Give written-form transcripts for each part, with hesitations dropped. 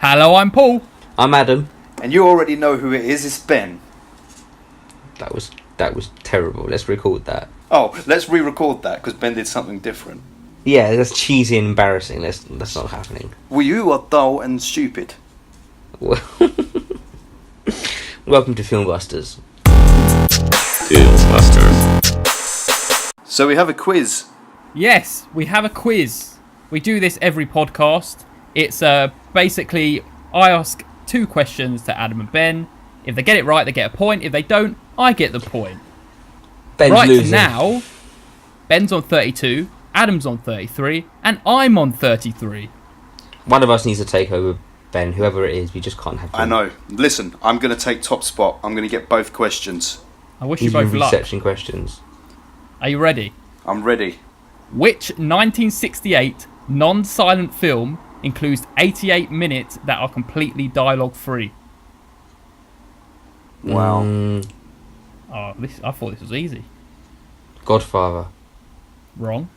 Hello, I'm Paul. I'm Adam. And you already know who it is. It's Ben. That was terrible. Let's record that. Oh, let's re-record that because Ben did something different. Yeah, that's cheesy and embarrassing. That's not happening. Well, you are dull and stupid. Welcome to FilmBusters. FilmBusters. So we have a quiz. Yes, we have a quiz. We do this every podcast. It's basically I ask two questions to Adam and Ben. If they get it right, they get a point. If they don't, I get the point. Ben's right losing. Now, Ben's on 32, Adam's on 33, and I'm on 33. One of us needs to take over Ben, whoever it is. We just can't have him. I know. Listen, I'm going to take top spot. I'm going to get both questions. I wish These you are both luck. reception questions. Are you ready? I'm ready. Which 1968 non-silent film includes 88 minutes that are completely dialogue-free? Wow. Oh, I thought this was easy. Godfather. Wrong.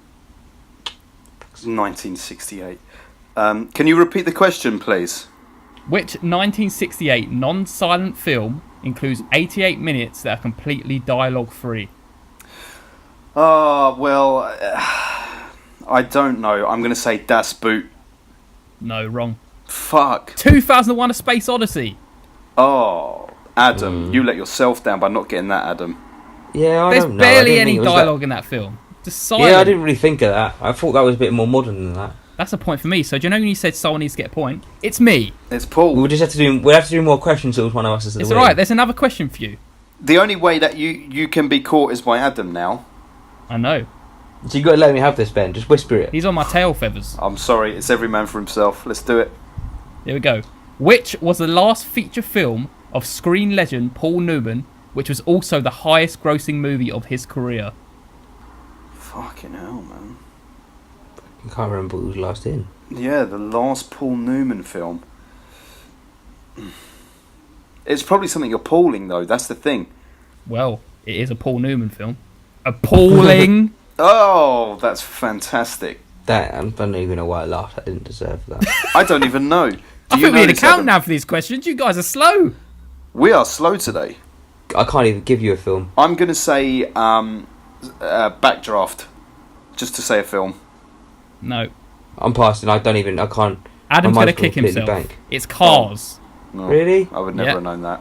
1968. Can you repeat the question, please? Which 1968 non-silent film includes 88 minutes that are completely dialogue-free? Oh, well, I don't know. I'm going to say Das Boot. No, wrong. Fuck. 2001: A Space Odyssey. Oh, Adam, you let yourself down by not getting that, Adam. Yeah, I There's don't know. barely any dialogue in that film. Just silent. Yeah, I didn't really think of that. I thought that was a bit more modern than that. That's a point for me. So do you know when you said someone needs to get a point? It's me. It's Paul. We'll have to do more questions until one of us is the It's winner. alright. There's another question for you. The only way that you can be caught is by Adam now. I know. So you got to let me have this, Ben. Just whisper it. He's on my tail feathers. I'm sorry, it's every man for himself. Let's do it. Here we go. Which was the last feature film of screen legend Paul Newman, which was also the highest grossing movie of his career? Fucking hell, man. I can't remember who was last in. Yeah, the last Paul Newman film. It's probably something appalling, though. That's the thing. Well, it is a Paul Newman film. Appalling. Oh, that's fantastic. That I don't even know why I laughed. I didn't deserve that. I don't even know. I think we need to count now for these questions. You guys are slow. We are slow today. I can't even give you a film. I'm going to say Backdraft. Just to say a film. No. I'm passing. I can't. Adam's my going to mind's kick completely himself. blank. It's Cars. No, Really? I would never have known that.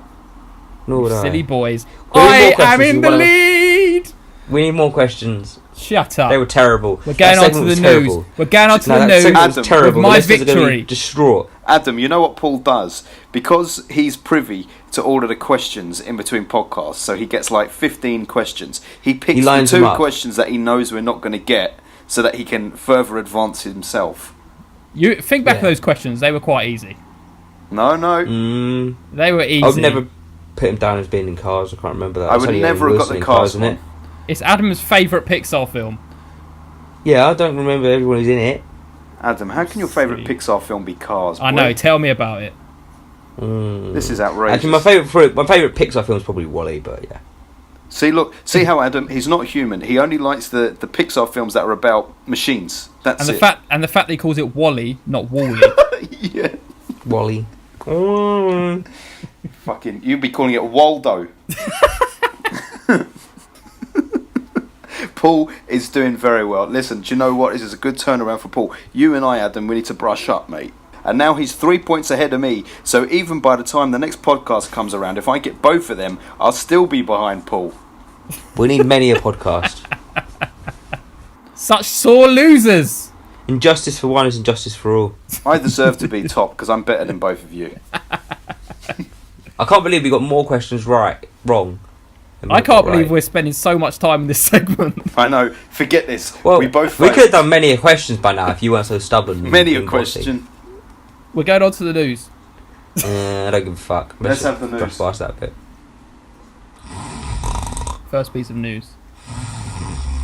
Nor would I. Silly boys. We need I more am questions. in the lead. We need more questions. Shut up. They were terrible. We're going on to the news. We're going on to the news. That was terrible. With my The listeners are gonna be victory. distraught. Adam, you know what Paul does? Because he's privy to all of the questions in between podcasts, so he gets like 15 questions. He picks the lines them two up. questions that he knows we're not going to get so that he can further advance himself. You think back to those questions. They were quite easy. No. They were easy. I would never put him down as being in Cars. I can't remember that. I would never have got the Cars one. It? It's Adam's favourite Pixar film. Yeah, I don't remember everyone who's in it. Adam, how can your favourite Pixar film be Cars? I know. Tell me about it. This is outrageous. Actually, my favourite Pixar film is probably Wall-E, but yeah. See how Adam, he's not human. He only likes the Pixar films that are about machines. That's And it. the fact that he calls it Wally, not Wally. Yeah. Wall-E. Fucking, you'd be calling it Waldo. Paul is doing very well. Listen, do you know what? This is a good turnaround for Paul. You and I, Adam, we need to brush up, mate. And now he's 3 points ahead of me. So even by the time the next podcast comes around, if I get both of them, I'll still be behind Paul. We need many a podcast. Such sore losers. Injustice for one is injustice for all. I deserve to be top because I'm better than both of you. I can't believe we got more questions wrong. I can't believe we're spending so much time in this segment. I know. Forget this. Well, we could have done many a questions by now if you weren't so stubborn. Many a question. We're going on to the news. I don't give a fuck. Let's have the news. Brush past that bit. First piece of news.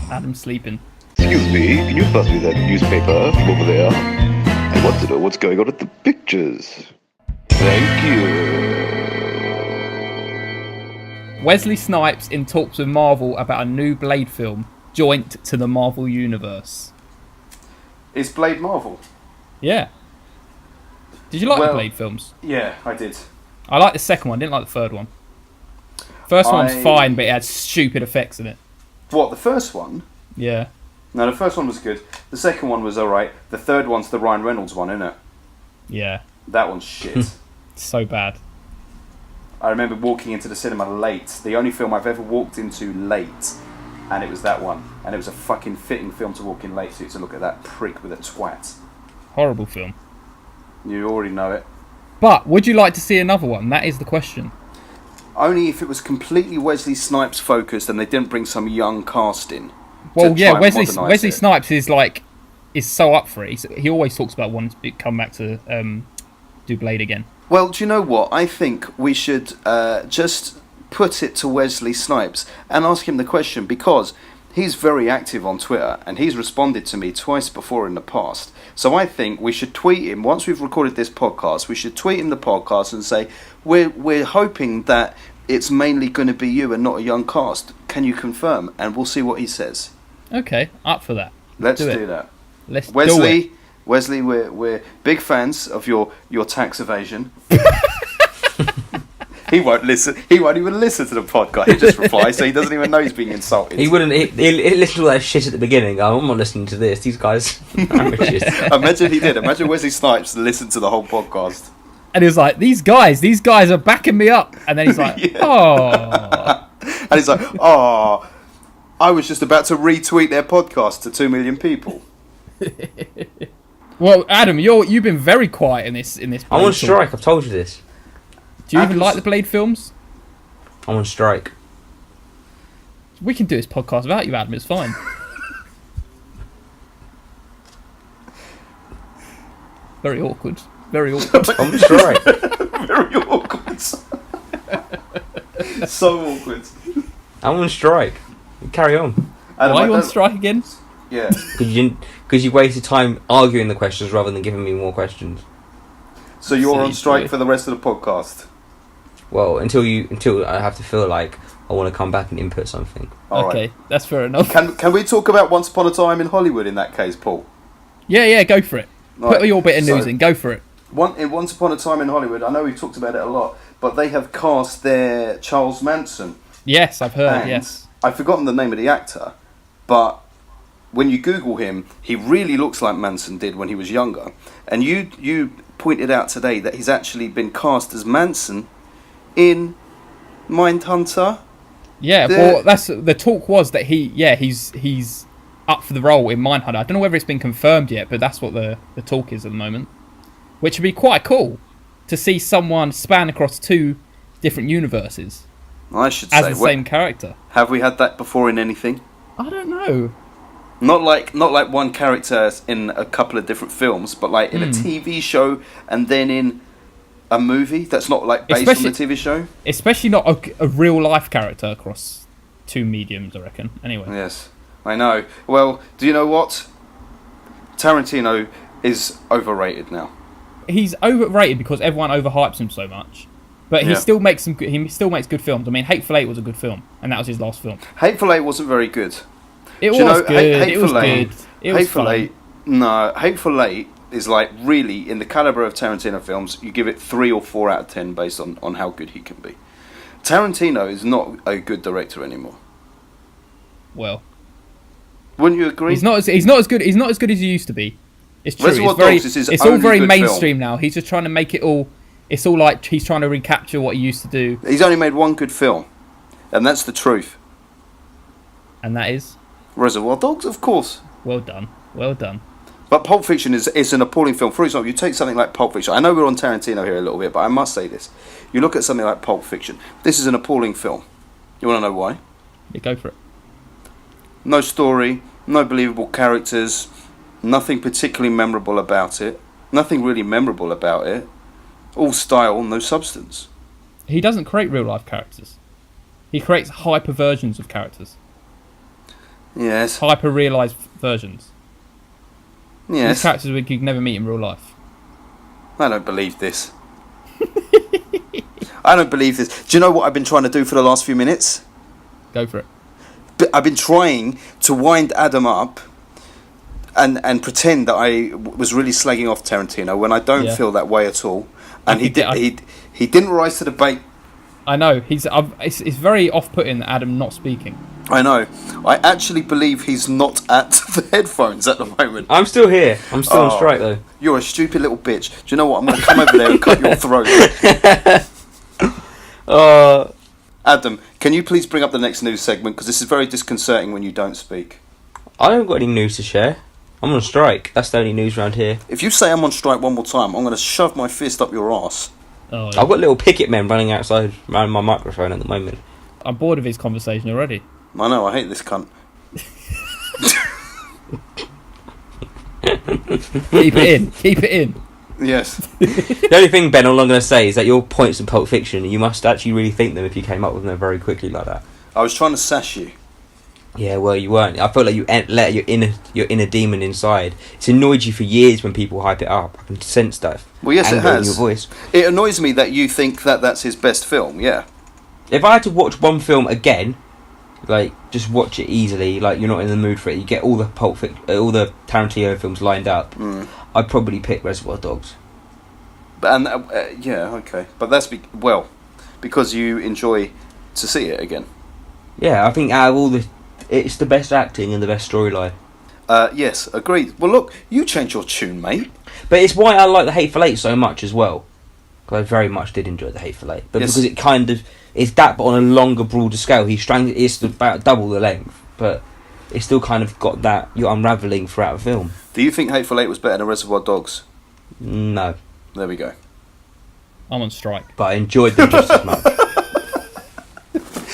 Adam's sleeping. Excuse me, can you pass me that newspaper from over there? I want to know what's going on at the pictures. Thank you. Wesley Snipes in talks with Marvel about a new Blade film, joint to the Marvel Universe. Is Blade Marvel? Yeah. Did you like the Blade films? Yeah, I did. I liked the second one. Didn't like the third one. First one's fine, but it had stupid effects in it. What, the first one? Yeah. No, the first one was good. The second one was alright. The third one's the Ryan Reynolds one, isn't it? Yeah. That one's shit. So bad. I remember walking into the cinema late. The only film I've ever walked into late, and it was that one. And it was a fucking fitting film to walk in late to look at that prick with a twat. Horrible film. You already know it. But would you like to see another one? That is the question. Only if it was completely Wesley Snipes focused and they didn't bring some young cast in. Well, yeah, Wesley Snipes is so up for it. He always talks about wanting to come back to do Blade again. Well, do you know what? I think we should just put it to Wesley Snipes and ask him the question, because he's very active on Twitter and he's responded to me twice before in the past. So I think we should tweet him, once we've recorded this podcast, we should tweet him the podcast and say, we're hoping that it's mainly going to be you and not a young cast. Can you confirm? And we'll see what he says. Okay, up for that. Let's do that. Let's Wesley, do it. Wesley, we're big fans of your tax evasion. He won't listen. He won't even listen to the podcast. He just replies, so he doesn't even know he's being insulted. He wouldn't. He listened to all that shit at the beginning. Oh, I'm not listening to this. These guys are amateurs. Imagine he did. Imagine Wesley Snipes listened to the whole podcast. And he was like, these guys are backing me up. And then he's like, oh. And he's like, oh, I was just about to retweet their podcast to 2 million people. Well, Adam, you've been very quiet in this. I'm on strike. I've told you this. Do you even like the Blade films? I'm on strike. We can do this podcast without you, Adam. It's fine. Very awkward. Very awkward. I'm on strike. Very awkward. So awkward. I'm on strike. Carry on. Adam, why are you on strike again? Yeah. Because you wasted time arguing the questions rather than giving me more questions. So you're on strike for the rest of the podcast? Well, until I have to feel like I want to come back and input something. Okay, that's fair enough. Can we talk about Once Upon a Time in Hollywood in that case, Paul? Yeah, go for it. Right. Put your bit of news in. Go for it. In Once Upon a Time in Hollywood, I know we've talked about it a lot, but they have cast their Charles Manson. Yes, I've heard. And yes. I've forgotten the name of the actor, but when you Google him, he really looks like Manson did when he was younger. And you pointed out today that he's actually been cast as Manson in Mindhunter. Yeah, well, that's the talk was that he's up for the role in Mindhunter. I don't know whether it's been confirmed yet, but that's what the talk is at the moment. Which would be quite cool to see someone span across two different universes. I should as say the same character. Have we had that before in anything? I don't know. Not like one character in a couple of different films, but like in a TV show and then in a movie that's not like based on the TV show. Especially not a real life character across two mediums, I reckon. Anyway. Yes, I know. Well, do you know what? Tarantino is overrated now. He's overrated because everyone overhypes him so much. But he still makes good films. I mean, Hateful Eight was a good film, and that was his last film. Hateful Eight wasn't very good. It was good. It was good. It was fun. No, Hateful Eight is like really in the caliber of Tarantino films. You give it 3 or 4 out of 10 based on how good he can be. Tarantino is not a good director anymore. Well, wouldn't you agree? He's not as good as he used to be. It's true. It's all very mainstream now. He's just trying to make it all. It's all like he's trying to recapture what he used to do. He's only made one good film, and that's the truth. And that is Reservoir Dogs, of course. Well done. But Pulp Fiction is an appalling film. For example, you take something like Pulp Fiction. I know we're on Tarantino here a little bit, but I must say this. You look at something like Pulp Fiction. This is an appalling film. You want to know why? Yeah, go for it. No story, no believable characters, nothing particularly memorable about it. Nothing really memorable about it. All style, no substance. He doesn't create real life characters. He creates hyper versions of characters. Yes. Hyper realised versions. Yes. These characters we could never meet in real life. I don't believe this. I don't believe this. Do you know what I've been trying to do for the last few minutes? Go for it. I've been trying to wind Adam up and pretend that I was really slagging off Tarantino when I don't feel that way at all. And he didn't rise to the bait. I know it's very off-putting that Adam not speaking. I know. I actually believe he's not at the headphones at the moment. I'm still here. I'm still on strike though. You're a stupid little bitch. Do you know what? I'm going to come over there and cut your throat. Adam, can you please bring up the next news segment? Because this is very disconcerting when you don't speak. I haven't got any news to share. I'm on strike. That's the only news around here. If you say I'm on strike one more time, I'm going to shove my fist up your arse. Oh, yeah. I've got little picket men running outside around my microphone at the moment. I'm bored of his conversation already. I know, I hate this cunt. Keep it in. Yes. The only thing, Ben, all I'm going to say is that your points in Pulp Fiction, you must actually really think them if you came up with them very quickly like that. I was trying to sash you. Yeah, well, you weren't. I felt like you let your inner demon inside. It's annoyed you for years when people hype it up. I can sense that. Well, yes, it anger in has. your voice. It annoys me that you think that that's his best film, yeah. If I had to watch one film again, like, just watch it easily, like, you're not in the mood for it, you get all the all the Tarantino films lined up, I'd probably pick Reservoir Dogs. And yeah, okay. But that's, because you enjoy to see it again. Yeah, I think out of all it's the best acting and the best storyline. Yes, agreed. Well, look, you changed your tune, mate. But it's why I like The Hateful Eight so much as well. Because I very much did enjoy The Hateful Eight. But yes. because it kind of... It's that, but on a longer, broader scale. It's about double the length. But it's still kind of got that... You're unravelling throughout the film. Do you think Hateful Eight was better than Reservoir Dogs? No. There we go. I'm on strike. But I enjoyed them just as much.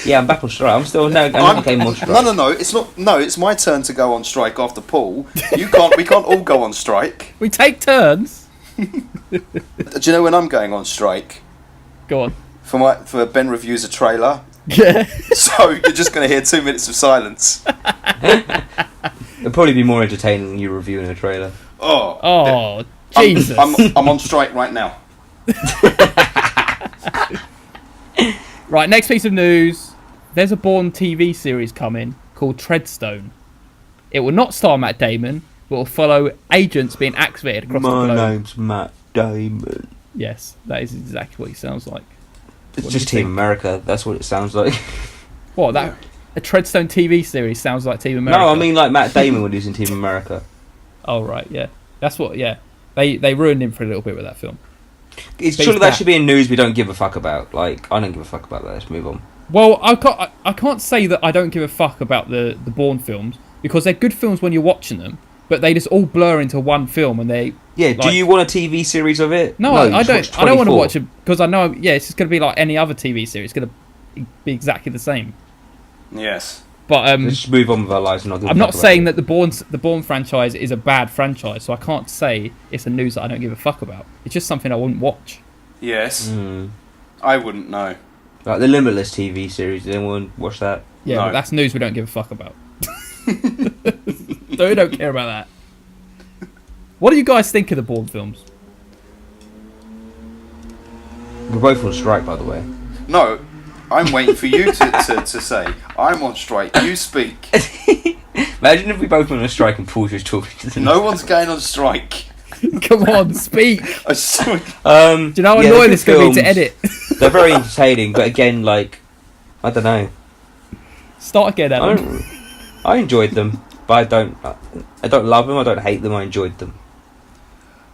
Yeah, I'm back on strike. I'm still... No, I'm okay on strike. No. It's not... No, it's my turn to go on strike after Paul. You can't... We can't all go on strike. We take turns. Do you know when I'm going on strike? Go on. For Ben reviews a trailer. Yeah. So you're just going to hear 2 minutes of silence. It'll probably be more entertaining than you reviewing a trailer. Oh, Jesus. I'm on strike right now. Right, next piece of news. There's a Bourne TV series coming called Treadstone. It will not star Matt Damon, but will follow agents being activated across the globe. My name's Matt Damon. Yes, that is exactly what he sounds like. It's just Team America. That's what it sounds like. What, that a Treadstone TV series sounds like Team America? No, I mean like Matt Damon when he was in Team America. Oh, right, yeah. That's what, yeah. They ruined him for a little bit with that film. It's true that should be in news we don't give a fuck about. Like, I don't give a fuck about that. Let's move on. Well, I can't say that I don't give a fuck about the Bourne films, because they're good films when you're watching them, but they just all blur into one film and they... Yeah, like, do you want a TV series of it? No, I don't. I don't want to watch it, because I know, it's just going to be like any other TV series. It's going to be exactly the same. Yes. But let's just move on with our lives. I'm not saying that the Bourne franchise is a bad franchise, so I can't say it's a news that I don't give a fuck about. It's just something I wouldn't watch. Yes. I wouldn't know. Like the Limitless TV series, did anyone watch that? Yeah, no. But that's news we don't give a fuck about. So we don't care about that. What do you guys think of the Bourne films? We're both on strike, by the way. No, I'm waiting for you to say. I'm on strike. You speak. Imagine if we both went on strike and Paul was talking to them. No one's going on strike. Come on, speak. Do you know how annoying it's going to be to edit? They're very entertaining, but again, like, I don't know. Start again, Adam. I enjoyed them, but I don't love them. I don't hate them. I enjoyed them.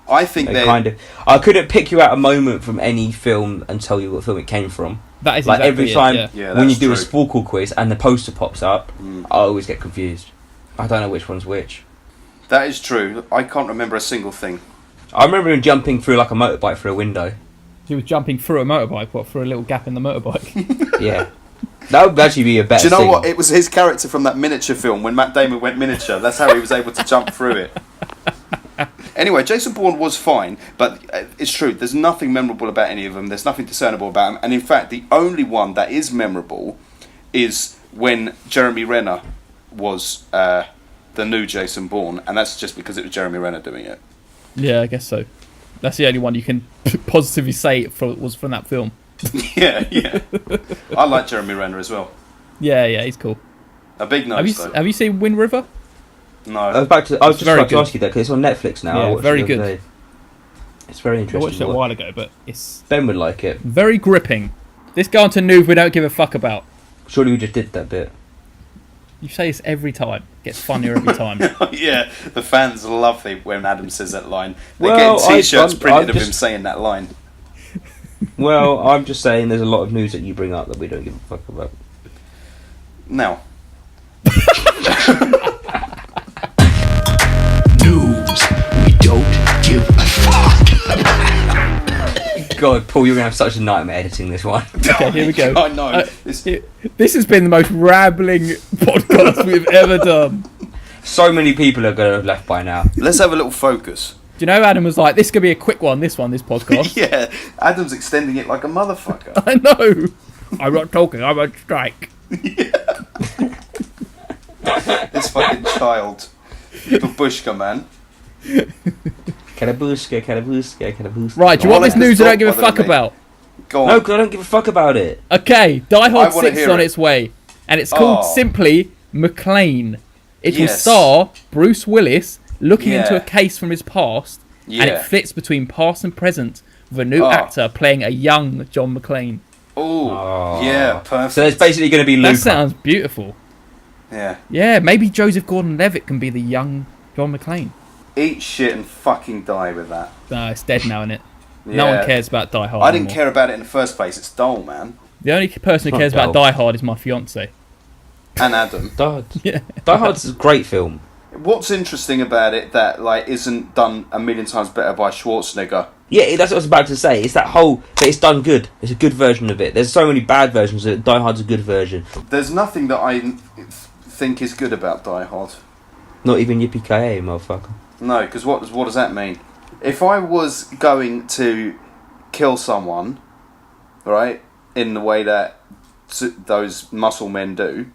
I think they kind of. I couldn't pick you out a moment from any film and tell you what film it came from. That is like exactly every time when you do true. a Sporkle quiz and the poster pops up, I always get confused. I don't know which one's which. That is true. I can't remember a single thing. I remember him jumping through like a motorbike through a window. He was jumping through a motorbike, through a little gap in the motorbike. Yeah. That would actually be a better Do you know scene. what? It was his character from that miniature film when Matt Damon went miniature. That's how he was able to jump through it. Anyway, Jason Bourne was fine, but it's true. There's nothing memorable about any of them. There's nothing discernible about them. And in fact, the only one that is memorable is when Jeremy Renner was the new Jason Bourne, and that's just because it was Jeremy Renner doing it. Yeah, I guess so. That's the only one you can positively say was from that film. Yeah. I like Jeremy Renner as well. Yeah, he's cool. A big nose, though. Have you seen Wind River? No. I was just about to ask you that because it's on Netflix now. Yeah, I watched very it the other good. day. It's very I interesting. watched it a while ago, but it's Ben would like it. very gripping. This guy onto Noob we don't give a fuck about. Surely we just did that bit. You say this every time. Gets funnier every time. Yeah, the fans love it when Adam says that line. They're Well, getting T-shirts I'm printed of just- him saying that line. Well, I'm just saying there's a lot of news that you bring up that we don't give a fuck about. Now, News we don't give a fuck. God, Paul, you're going to have such a nightmare editing this one. Okay, here we go. I know. This has been the most rambling podcast we've ever done. So many people are going to have left by now. Let's have a little focus. Do you know Adam was like, this could be a quick one, this podcast. Yeah, Adam's extending it like a motherfucker. I know. I'm not talking, I'm on strike. This fucking child. Babushka, man. Kalabuska, kalabuska, kalabuska. Right, do you want this news I don't give a fuck Bother me. about? Go on. No, because I don't give a fuck about it. Okay, Die I Hard wanna 6 is hear on it. its way. And it's called Oh. simply McClane. It will Yes. star Bruce Willis looking into Yeah. a case from his past. And Yeah. it fits between past and present with a new Oh. actor playing a young John McClane. Oh, Oh. yeah, perfect. So it's basically going to be That Looper. sounds beautiful. Yeah. Yeah, maybe Joseph Gordon-Levitt can be the young John McClane. Eat shit and fucking die with that. No, it's dead now, innit? Yeah. No one cares about Die Hard I didn't anymore. care about it in the first place. It's dull, man. The only person who Not cares about dull. Die Hard is my fiance. And Adam. Die Hard. Yeah. Die Hard's a great film. What's interesting about it that like isn't done a million times better by Schwarzenegger? Yeah, that's what I was about to say. It's that whole... But it's done good. It's a good version of it. There's so many bad versions of it. Die Hard's a good version. There's nothing that I think is good about Die Hard. Not even Yippee-ki-yay, motherfucker. No, because what does that mean? If I was going to kill someone, right, in the way that those muscle men do,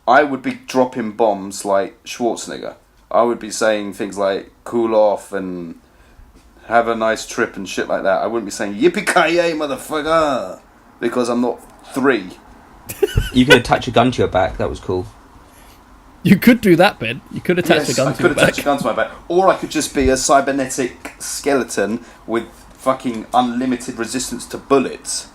I would be dropping bombs like Schwarzenegger. I would be saying things like "cool off" and "have a nice trip" and shit like that. I wouldn't be saying "yippee-ki-yay, motherfucker," because I'm not 3. You could attach a gun to your back. That was cool. You could do that, Ben. You could attach Yes, a gun I to could your attach back. a gun to my back, or I could just be a cybernetic skeleton with fucking unlimited resistance to bullets.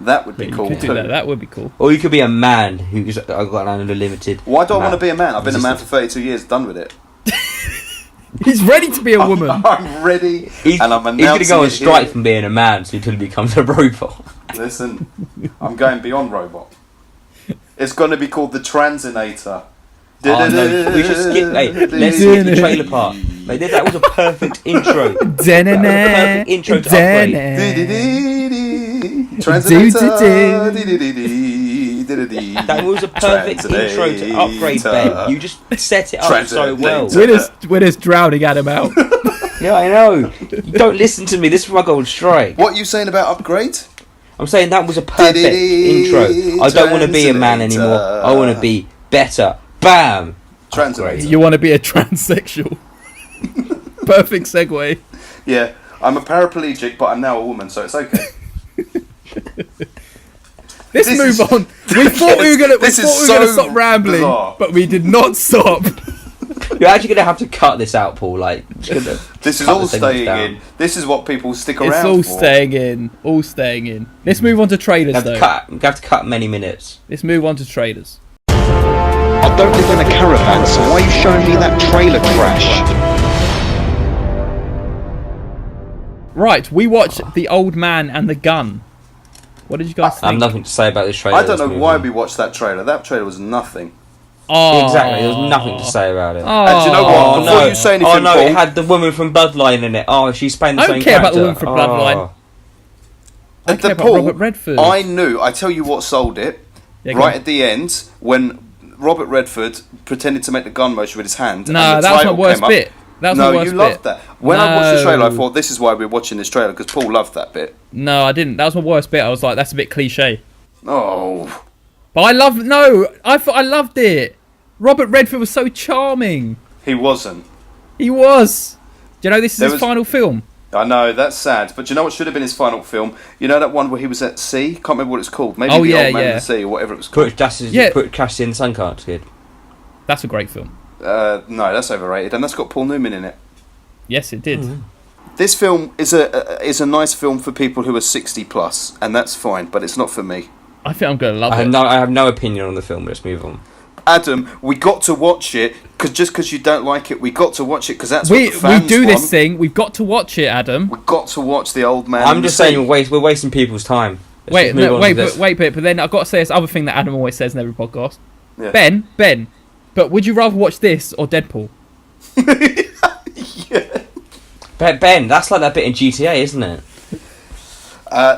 That would be You cool could too. do that. That would be cool. Or you could be a man who's got an unlimited... Why do I want to be a man? I've been a man for resistance. 32 years. Done with it. He's ready to be a woman. I'm ready, He's, and I'm he's going to announcing go on it strike here. from being a man until he becomes a robot. Listen, I'm going beyond robot. It's going to be called the Transinator. Oh, no, we should skip... Hey, let's skip the trailer part. Like, that was a perfect intro. That was a perfect intro to Upgrade. That was a perfect intro to Upgrade, Ben. You just set it up so well. We're just drowning Adam out. Yeah, I know. You don't listen to me. This is why I go on strike. What are you saying about Upgrade? I'm saying that was a perfect intro. I don't want to be a man anymore. I want to be better. Bam! Transinator. You want to be a transsexual. Perfect segue. Yeah, I'm a paraplegic, but I'm now a woman, so it's okay. Let's This move is- on. We thought we were gonna This is so stop rambling, bizarre. but we did not stop. You're actually going to have to cut this out, Paul. Like, just gonna This is cut all the segments staying down. in. This is what people stick around It's all for. staying in. All staying in. Let's move on to You trailers, have, though. you have to cut many minutes. Let's move on to trailers. I don't live in a caravan, so why are you showing me that trailer crash? Right, we watched The Old Man and the Gun. What did you guys I have think? nothing to say about this trailer. I don't know Let's move why on. we watched that trailer. That trailer was nothing. Oh, Exactly, there was nothing to say about it. Oh, And do you know what? Oh, Before no. you say anything, Oh no, Paul, it had the woman from Bloodline in it. Oh, she's playing the I same don't care about the character. woman from Bloodline. I care about Paul, Robert Redford. I knew. I tell you what sold it. Yeah, go Right on. at the end, when Robert Redford pretended to make the gun motion with his hand. No, and the that was my title worst came up. bit. That was No, my worst you loved bit. that. When I watched the trailer, I No. thought this is why we're watching this trailer because Paul loved that bit. No, I didn't. That was my worst bit. I was like, that's a bit cliche. Oh, But I loved. No, I thought I loved it. Robert Redford was so charming. he wasn't. He was. Do you know this is There his was- final film? I know, that's sad. But you know what should have been his final film? You know that one where he was at sea? Can't remember what it's called. Maybe Oh, The yeah, Old Man yeah. in the Sea or whatever it was called. Put Justice, Yeah. put Cash in the Sun card, kid. That's a great film. No, that's overrated, and that's got Paul Newman in it. Yes, it did. This film is a nice film for people who are 60 plus, and that's fine, but it's not for me. I think I'm going to love it. I have no opinion on the film. Let's move on. Adam, we got to watch it because you don't like it. We got to watch it because that's what the fans we do want. this thing. We've got to watch it, Adam. We got to watch the old man. I'm just saying we're wasting people's time. Wait, but then I've got to say this other thing that Adam always says in every podcast. Yeah. Ben, but would you rather watch this or Deadpool? Yeah. Ben, that's like that bit in GTA, isn't it?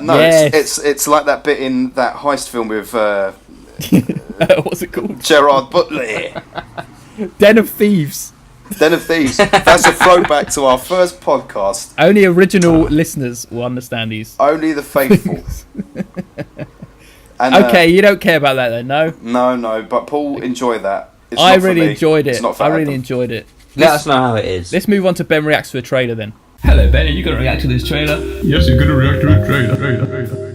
No, Yes. it's like that bit in that heist film with What's it called? Gerard Butler. Den of Thieves. Den of Thieves. That's a throwback to our first podcast. Only original listeners will understand these. Only the faithful. And, Okay, you don't care about that then, no? No, but Paul enjoyed that. It's I not for really me. enjoyed It's it. not for I really Adam. enjoyed it. Let us know how it is. Let's move on to Ben reacts to a trailer then. Hello, Ben. Are you going to react to this trailer? Yes, you're going to react to a trailer.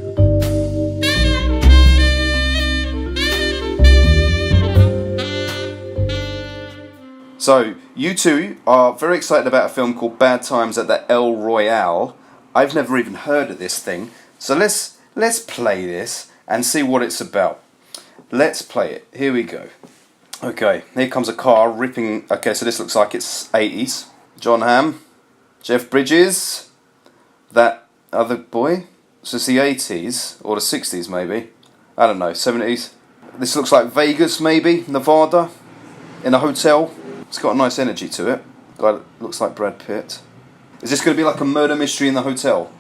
So, you two are very excited about a film called Bad Times at the El Royale. I've never even heard of this thing. So let's play this and see what it's about. Let's play it. Here we go. Okay, here comes a car ripping... Okay, so this looks like it's 80s. John Hamm, Jeff Bridges, that other boy. So it's the 80s, or the 60s maybe. I don't know, 70s. This looks like Vegas maybe, Nevada, in a hotel. It's got a nice energy to it. Guy looks like Brad Pitt. Is this going to be like a murder mystery in the hotel?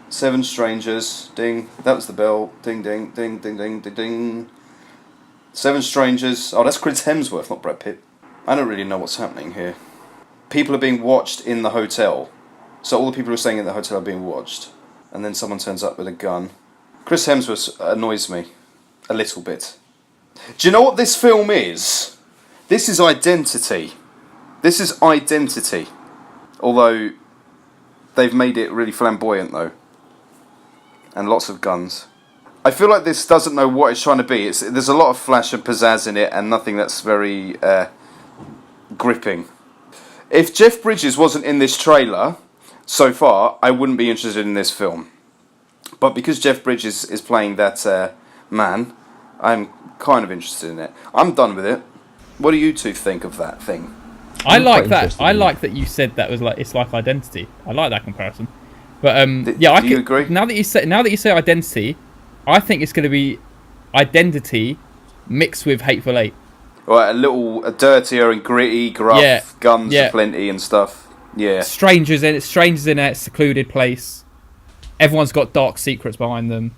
7 strangers, ding. That was the bell. Ding, ding, ding, ding, ding, ding, ding. 7 strangers. Oh, that's Chris Hemsworth, not Brad Pitt. I don't really know what's happening here. People are being watched in the hotel. So all the people who are staying in the hotel are being watched. And then someone turns up with a gun. Chris Hemsworth annoys me a little bit. Do you know what this film is? This is Identity. This is Identity. Although they've made it really flamboyant though. And lots of guns. I feel like this doesn't know what it's trying to be. There's a lot of flash and pizzazz in it and nothing that's very gripping. If Jeff Bridges wasn't in this trailer so far, I wouldn't be interested in this film. But because Jeff Bridges is playing that man, I'm kind of interested in it. I'm done with it. What do you two think of that thing? I like quite that. interested I in like that you said that was like it's like Identity. I like that comparison. But yeah, do you agree? Now that you say Identity, I think it's going to be Identity mixed with Hateful Eight. Right, a dirtier and gritty, gruff, guns aplenty and stuff. Yeah. Strangers in a secluded place. Everyone's got dark secrets behind them.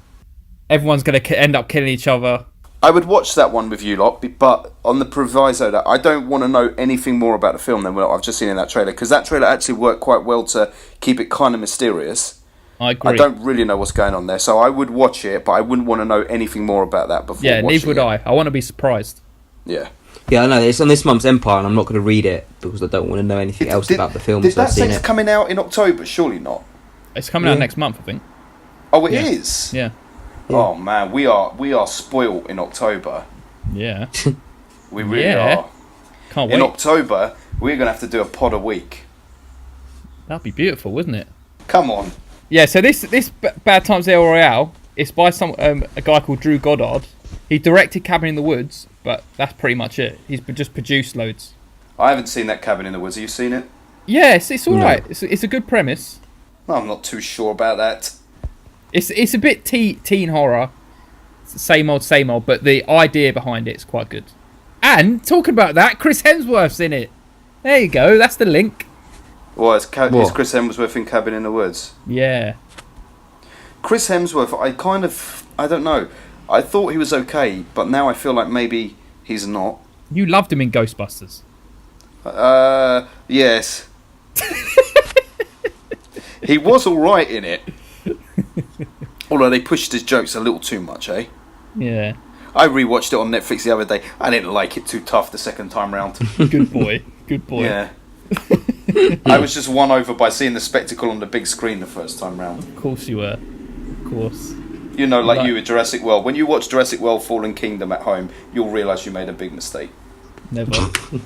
Everyone's going to end up killing each other. I would watch that one with you lot, but on the proviso that I don't want to know anything more about the film than what I've just seen in that trailer, because that trailer actually worked quite well to keep it kind of mysterious. I agree. I don't really know what's going on there, so I would watch it, but I wouldn't want to know anything more about that before watching it. Neither would I. I want to be surprised. Yeah. Yeah, I know. It's on this month's Empire, and I'm not going to read it because I don't want to know anything else about the film. Did So that I've seen say it's it. coming out in October? Surely not. It's coming out next month, I think. Oh, it is? Yeah. Oh, man, we are spoilt in October. Yeah. We really Yeah. are. Can't In wait. October, we're going to have to do a pod a week. That'd be beautiful, wouldn't it? Come on. Yeah. So this Bad Times at El Royale is by a guy called Drew Goddard. He directed Cabin in the Woods, but that's pretty much it. He's just produced loads. I haven't seen that Cabin in the Woods. Have you seen it? Yes, it's all right. It's a good premise. I'm not too sure about that. It's a bit teen horror. It's same old, but the idea behind it's quite good. And talking about that, Chris Hemsworth's in it. There you go. That's the link. Well, is Chris Hemsworth in Cabin in the Woods? Yeah. Chris Hemsworth, I don't know. I thought he was okay, but now I feel like maybe he's not. You loved him in Ghostbusters. Yes. He was alright in it. Although they pushed his jokes a little too much, eh? Yeah. I rewatched it on Netflix the other day. I didn't like it too tough the second time round. Good boy. Good boy. Yeah. I was just won over by seeing the spectacle on the big screen the first time round. Of course you were. Of course. You know, like you with Jurassic World. When you watch Jurassic World Fallen Kingdom at home, you'll realise you made a big mistake. Never.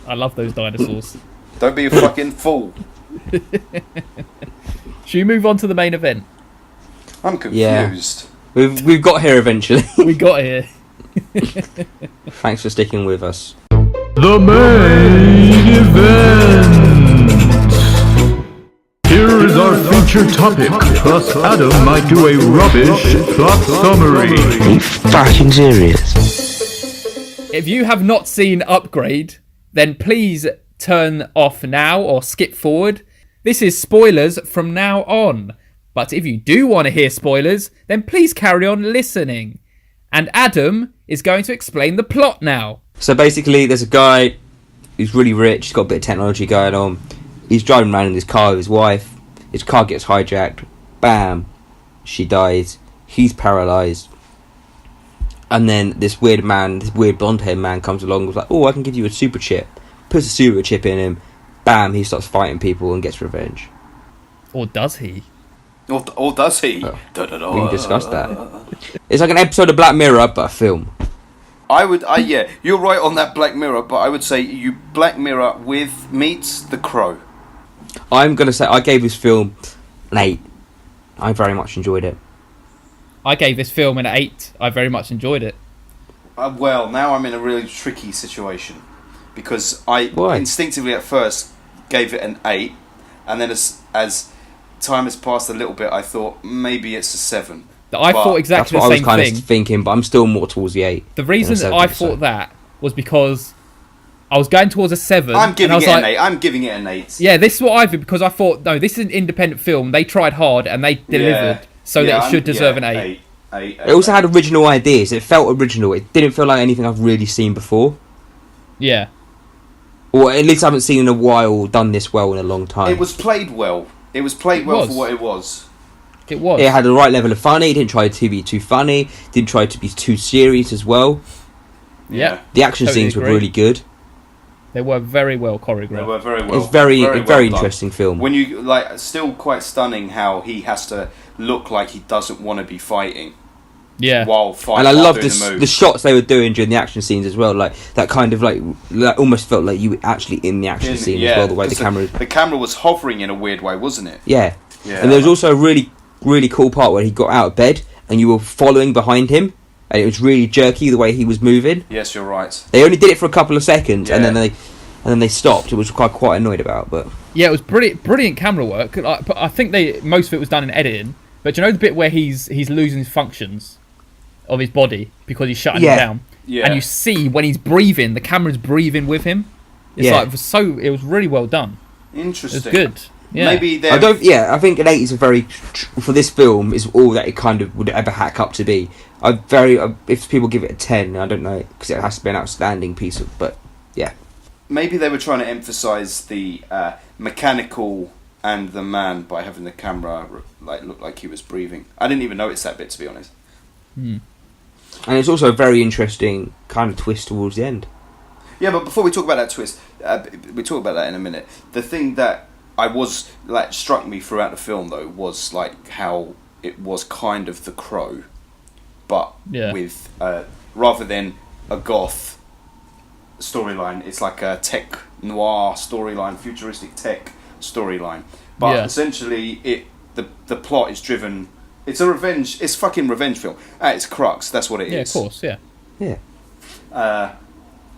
I love those dinosaurs. Don't be a fucking fool. Should we move on to the main event? I'm confused. We've got here eventually. We got here. Thanks for sticking with us. The main event. Here is our featured topic. Plus, Adam might do a rubbish plot summary. Are you fucking serious? If you have not seen Upgrade, then please turn off now or skip forward. This is spoilers from now on. But if you do want to hear spoilers, then please carry on listening. And Adam is going to explain the plot now. So basically, there's a guy who's really rich. He's got a bit of technology going on. He's driving around in his car with his wife. His car gets hijacked. Bam. She dies. He's paralysed. And then this weird man, this weird blonde-haired man comes along and was like, oh, I can give you a super chip. Puts a super chip in him. Bam, he starts fighting people and gets revenge. Or does he? Or does he? Oh, we can discuss that. It's like an episode of Black Mirror, but a film. Yeah, you're right on that Black Mirror, but I would say you Black Mirror with meets The Crow. I'm going to say I gave this film an 8. I very much enjoyed it. I gave this film an 8. I very much enjoyed it. Well, now I'm in a really tricky situation. Because I instinctively at first gave it an 8. And then as time has passed a little bit, I thought maybe it's a 7. I thought exactly the same thing. That's what I was kind of thinking, but I'm still more towards the 8. The reason that I thought that was because I was going towards a 7. I'm giving it an 8. I'm giving it an 8. Yeah, this is what I did because I thought, no, this is an independent film. They tried hard and they delivered, that it should deserve an 8. It also had original ideas. It felt original. It didn't feel like anything I've really seen before. Yeah. Or at least I haven't seen in a while done this well in a long time. It was played well. It was played well for what it was. It was. It had the right level of funny. It didn't try to be too funny. Didn't try to be too serious as well. Yeah. The action scenes were really good. They were very well choreographed. They were very well. It's very well interesting film. When you still quite stunning how he has to look like he doesn't want to be fighting. Yeah. While fighting. And I love the shots they were doing during the action scenes as well. Like that kind of like almost felt like you were actually in the action scene as well. The way the camera was hovering in a weird way, wasn't it? Yeah. And there was also a really cool part where he got out of bed and you were following behind him. And it was really jerky the way he was moving. Yes, you're right. They only did it for a couple of seconds, and then they stopped. It was quite annoyed about, but yeah, it was brilliant camera work. But I think most of it was done in editing. But you know the bit where he's losing functions of his body because he's shutting him down, and you see when he's breathing, the camera's breathing with him. It's it was really well done. Interesting. It was good. Yeah. Maybe I think an 8 is for this film is all that it kind of would ever hack up to be. If people give it a 10, I don't know, because it has to be an outstanding piece of, but yeah. Maybe they were trying to emphasise the mechanical and the man by having the camera look like he was breathing. I didn't even notice that bit, to be honest. And it's also a very interesting kind of twist towards the end. Yeah, but before we talk about that twist, we talk about that in a minute. The thing that struck me throughout the film though was how it was kind of The Crow, but with rather than a goth storyline, it's like a tech noir storyline, futuristic tech storyline. But essentially, the plot is driven. It's it's fucking revenge film at its crux. That's what it is. Yeah, of course. Yeah.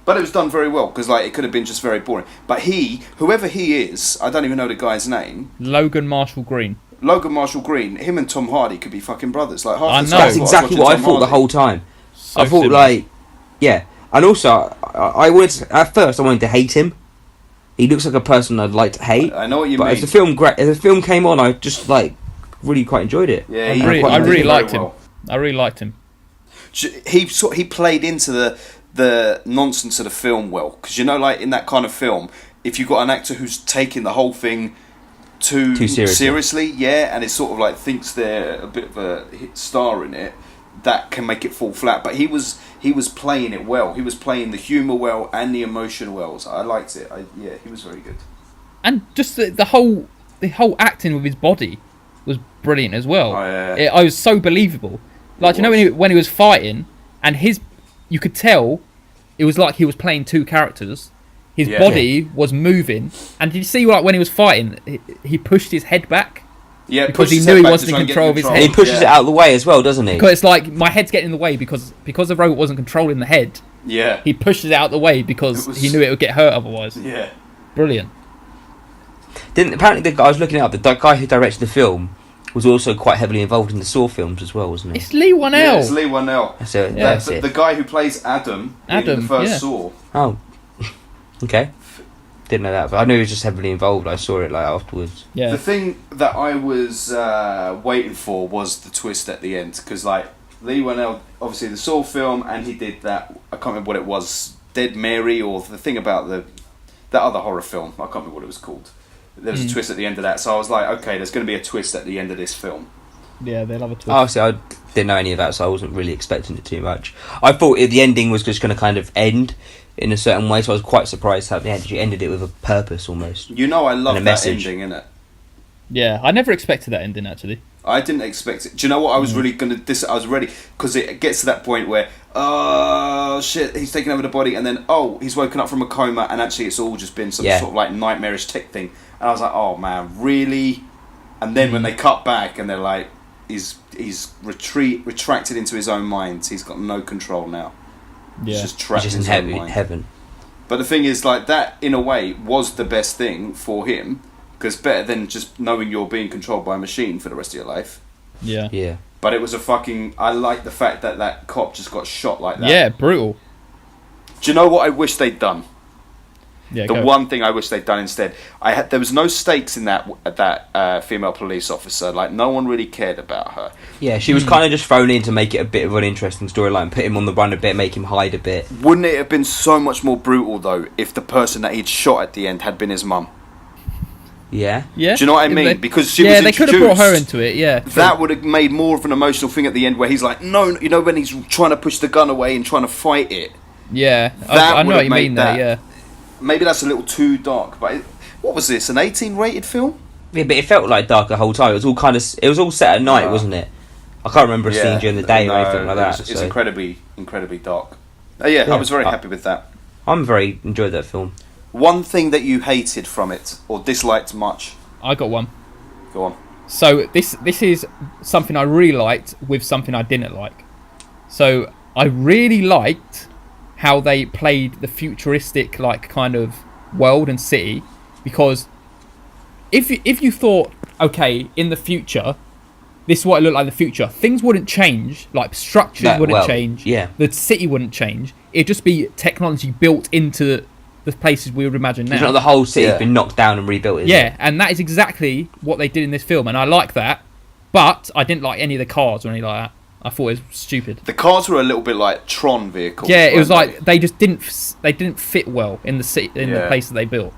But it was done very well because it could have been just very boring. But whoever he is, I don't even know the guy's name. Logan Marshall Green. Him and Tom Hardy could be fucking brothers. That's exactly what I thought the whole time. I thought similar. And also I wanted to hate him. He looks like a person I'd like to hate. I know what you mean. But as the film came on, I just really quite enjoyed it. Yeah, I really liked him. I really liked him. He played into the nonsense of the film well, because in that kind of film, if you've got an actor who's taking the whole thing too seriously, and it sort of thinks they're a bit of a hit star in it, that can make it fall flat. But he was playing it well. He was playing the humour well and the emotion well. So I liked it. He was very good. And just the whole acting with his body was brilliant as well. I was so believable. When he was fighting, and you could tell it was like he was playing two characters. His Yeah. body was moving, and did you see like when he was fighting, he pushed his head back Yeah, because pushes he his knew head he back wasn't to in try and get control of his And head. he pushes it out of the way as well, doesn't he? Because it's like my head's getting in the way because the robot wasn't controlling the head. Yeah. He pushes it out of the way because he knew it would get hurt otherwise. Yeah. Brilliant. Apparently I was looking it up. The guy who directed the film was also quite heavily involved in the Saw films as well, wasn't he? It's Lee Wanell. Yeah, it's Lee Wanell. So Yeah. that's it. The guy who plays Adam in the first Saw. Oh, okay. Didn't know that, but I knew he was just heavily involved. I saw it like afterwards. Yeah. The thing that I was waiting for was the twist at the end, because like Lee Wanell, obviously the Saw film, and he did that. I can't remember what it was, Dead Mary, or the thing about that other horror film. I can't remember what it was called. There was a twist at the end of that, so I was like, okay, there's going to be a twist at the end of this film. Yeah, they'll have a twist. Oh, see, I didn't know any of that, so I wasn't really expecting it too much. I thought the ending was just going to kind of end in a certain way, so I was quite surprised how they actually ended it with a purpose almost. You know, I love And a that message. ending, innit? Yeah, I never expected that ending actually. I didn't expect it. Do you know what I was really going to... I was ready, because it gets to that point where, oh, shit, he's taken over the body, and then, oh, he's woken up from a coma, and actually it's all just been some sort of, like, nightmarish tech thing. And I was like, oh, man, really? And then when they cut back, and they're like, he's retracted into his own mind. He's got no control now. Yeah. He's just trapped He's in just his in own mind. heaven. But the thing is, like, that, in a way, was the best thing for him, because better than just knowing you're being controlled by a machine for the rest of your life. Yeah. Yeah. But it was a fucking... I like the fact that that cop just got shot like that. Yeah, brutal. Do you know what I wish they'd done? Yeah. The go. one thing I wish they'd done instead, there was no stakes in that female police officer. Like, no one really cared about her. Yeah, she was kind of just thrown in to make it a bit of an interesting storyline, put him on the run a bit, make him hide a bit. Wouldn't it have been so much more brutal though if the person that he'd shot at the end had been his mum? Yeah. Yeah. Do you know what I mean? They- Because she was they could have brought her introduced. into it. Yeah. That would have made more of an emotional thing at the end, where he's like, no, you know, when he's trying to push the gun away and trying to fight it. Yeah. That I know would what have you made mean there. that- Yeah. Maybe that's a little too dark, but what was this? An 18 rated film? Yeah, but it felt like dark the whole time. It was all it was all set at night, wasn't it? I can't remember a scene during the day or anything like that. It's so incredibly dark. Yeah, I was very happy with that. enjoyed that film. One thing that you hated from it, or disliked much? I got one. Go on. So this is something I really liked with something I didn't like. So I really liked how they played the futuristic like kind of world and city, because if you thought, okay, in the future this is what it looked like in the future, things wouldn't change, like structures wouldn't change, yeah, the city wouldn't change, it'd just be technology built into the places we would imagine now. It's not the whole city's been knocked down and rebuilt, is it? And that is exactly what they did in this film, and I like that, but I didn't like any of the cars or anything like that. I thought it was stupid. The cars were a little bit like Tron vehicles. Yeah, it was weren't like they just didn't fit well in the city, in the place that they built.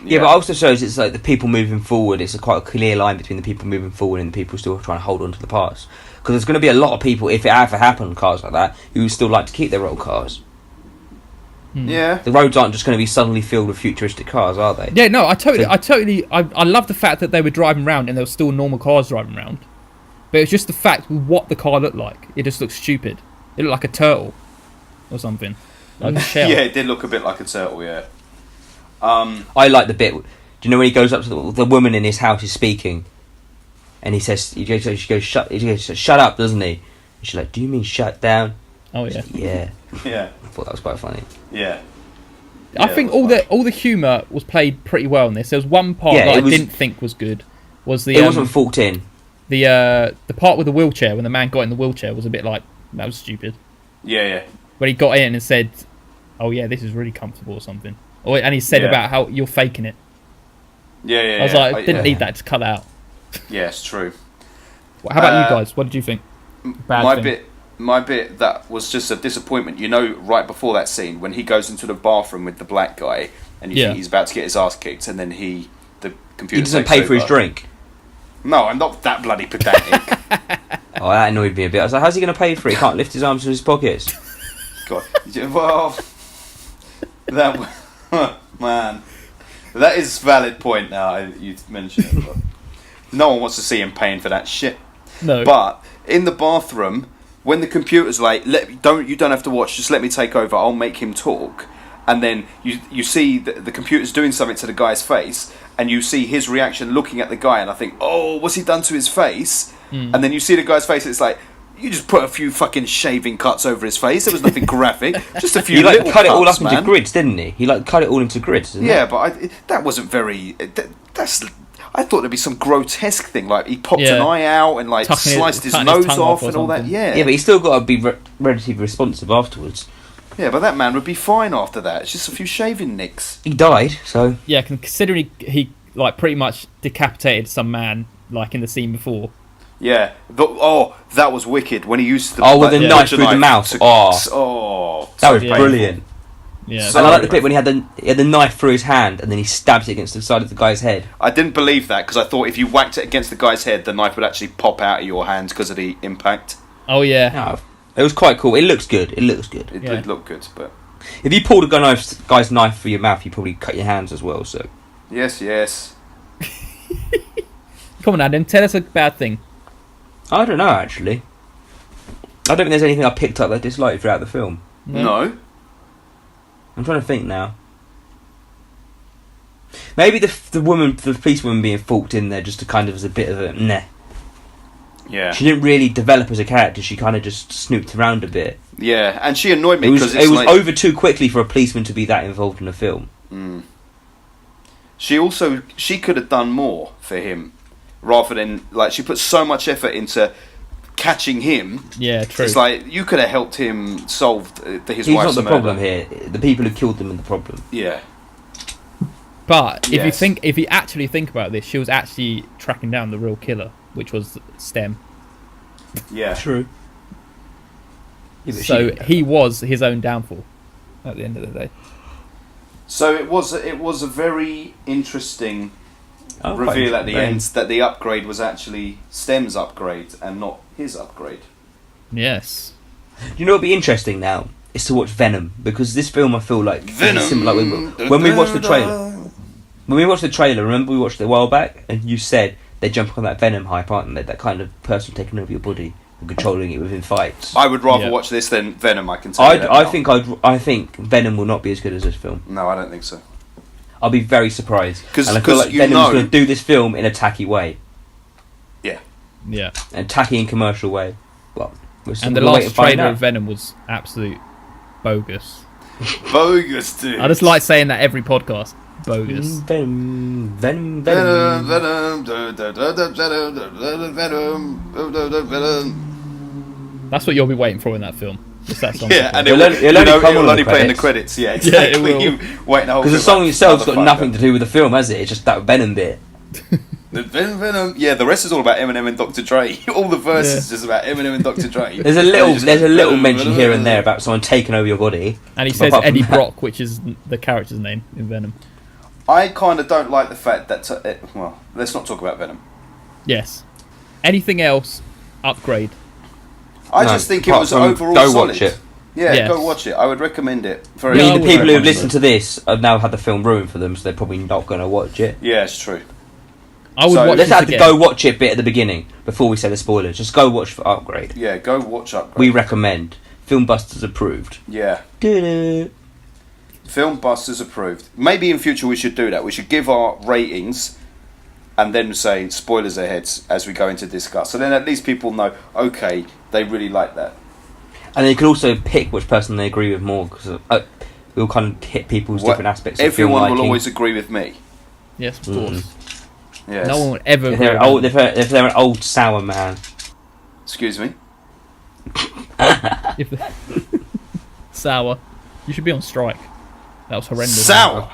Yeah, but it also shows it's like the people moving forward. It's quite a clear line between the people moving forward and the people still trying to hold on to the past. Because there's going to be a lot of people, if it ever happened, cars like that, who would still like to keep their old cars. Yeah. The roads aren't just going to be suddenly filled with futuristic cars, are they? Yeah, no, I love the fact that they were driving around and there were still normal cars driving around. But it's just the fact what the car looked like. It just looked stupid. It looked like a turtle or something. Like a shell. Yeah, it did look a bit like a turtle, yeah. I like the bit. Do you know when he goes up to the woman in his house is speaking, and he says, she goes, shut up, doesn't he? And she's like, do you mean shut down? Oh yeah. Yeah. Yeah. I thought that was quite funny. Yeah. I think all the humour was played pretty well in this. There was one part that I didn't think was good. It wasn't forked in. The part with the wheelchair, when the man got in the wheelchair, was a bit like, that was stupid. Yeah. When he got in and said, oh yeah, this is really comfortable or something. And he said about how you're faking it. Yeah. I was like, didn't need that to cut out. Yeah, it's true. How about you guys? What did you think? My bit that was just a disappointment. You know, right before that scene when he goes into the bathroom with the black guy, and you think he's about to get his ass kicked, and then the computer He doesn't takes pay for over. his drink. No, I'm not that bloody pedantic. Oh, that annoyed me a bit. I was like, how's he going to pay for it? He can't lift his arms from his pockets. God, well, that man, that is a valid point. Now you mentioned it, but no one wants to see him paying for that shit. No. But in the bathroom, when the computer's like, you don't have to watch, just let me take over, I'll make him talk. And then you see the computer's doing something to the guy's face, and you see his reaction looking at the guy, and I think, oh, what's he done to his face? And then you see the guy's face, and it's like, you just put a few fucking shaving cuts over his face. There was nothing graphic, just a few. He little cut cuts, it all up man. into grids, didn't he? He cut it all into grids. Didn't Yeah, but that wasn't very. I thought there'd be some grotesque thing, like he popped an eye out and like sliced his nose off and all that. Yeah, but he's still got to be relatively responsive afterwards. Yeah, but that man would be fine after that. It's just a few shaving nicks. He died, so Yeah, considering he like pretty much decapitated some man like in the scene before. Yeah. That was wicked when he used the with the knife through the mouth. That was brilliant. Yeah, And I like the bit when he had the knife through his hand and then he stabs it against the side of the guy's head. I didn't believe that because I thought if you whacked it against the guy's head, the knife would actually pop out of your hands because of the impact. Oh yeah. No, it was quite cool. It looks good. It did look good, but if you pulled a guy's knife through your mouth, you probably cut your hands as well. So yes. Come on, Adam, tell us a bad thing. I don't know actually. I don't think there's anything I picked up that I disliked throughout the film. No. I'm trying to think now. Maybe the police woman being forked in there just to kind of as a bit of a meh. Yeah. She didn't really develop as a character. She kind of just snooped around a bit. Yeah, and she annoyed me It because was over too quickly for a policeman to be that involved in a film. She could have done more for him, rather than like she put so much effort into catching him. Yeah, true. It's like you could have helped him solve his He's wife's not the murder. problem here. The people who killed them are the problem. Yeah. But Yes. if you actually think about this, she was actually tracking down the real killer, which was Stem. Yeah. True. So he was his own downfall at the end of the day. So it was a very interesting reveal at the end that the upgrade was actually Stem's upgrade and not his upgrade. Yes. You know what would be interesting now is to watch Venom, because this film I feel like Venom. is similar. When we watched the trailer. When we watched the trailer, remember we watched it a while back, and you said they jump on that Venom hype, aren't they? That kind of person taking over your body and controlling it within fights. I would rather watch this than Venom. I can tell you that now. I think Venom will not be as good as this film. No, I don't think so. I'll be very surprised. Because I feel like Venom's going to do this film in a tacky way, Yeah. a tacky and commercial way. Well, And the last trailer of Venom was absolute bogus. Bogus, dude. I just like saying that every podcast. Bogus. Venom. That's what you'll be waiting for in that film. Just that song. Yeah, and It'll only play in the credits. credits. Yeah, exactly. Yeah, it will. You wait the whole Because the film song like, itself's got motherfucker. nothing to do with the film, has it? It's just that Venom bit. The Venom. Yeah, the rest is all about Eminem and Dr. Dre. All the verses is just about Eminem and Dr. Dre. There's a little mention here and there about someone taking over your body. And he says Apart from Eddie that- Brock, which is the character's name in Venom. I kind of don't like the fact that. Well, let's not talk about Venom. Yes. Anything else? Upgrade. I No, just think it apart was from overall go solid. watch it. Yeah, Yes. go watch it. I would recommend it. I Very mean, I the would people who have recommend listened to this have now had the film ruined for them, so they're probably not going to watch it. Yeah, it's true. I would So- watch Let's this have the again. go watch it bit at the beginning before we say the spoilers. Just go watch for Upgrade. Yeah, go watch Upgrade. We recommend. FilmBusters approved. Yeah. Doo-doo. FilmBusters approved. Maybe in future we should do that. We should give our ratings and then say spoilers ahead as we go into discuss. So then at least people know, okay, they really like that. And then you can also pick which person they agree with more, because we'll kind of hit people's different aspects of film Everyone liking. will always agree with me. Yes, of course. Yes. No one would ever. If they're, agree with if they're an old sour man. Excuse me? If sour. You should be on strike. That was horrendous. Sour!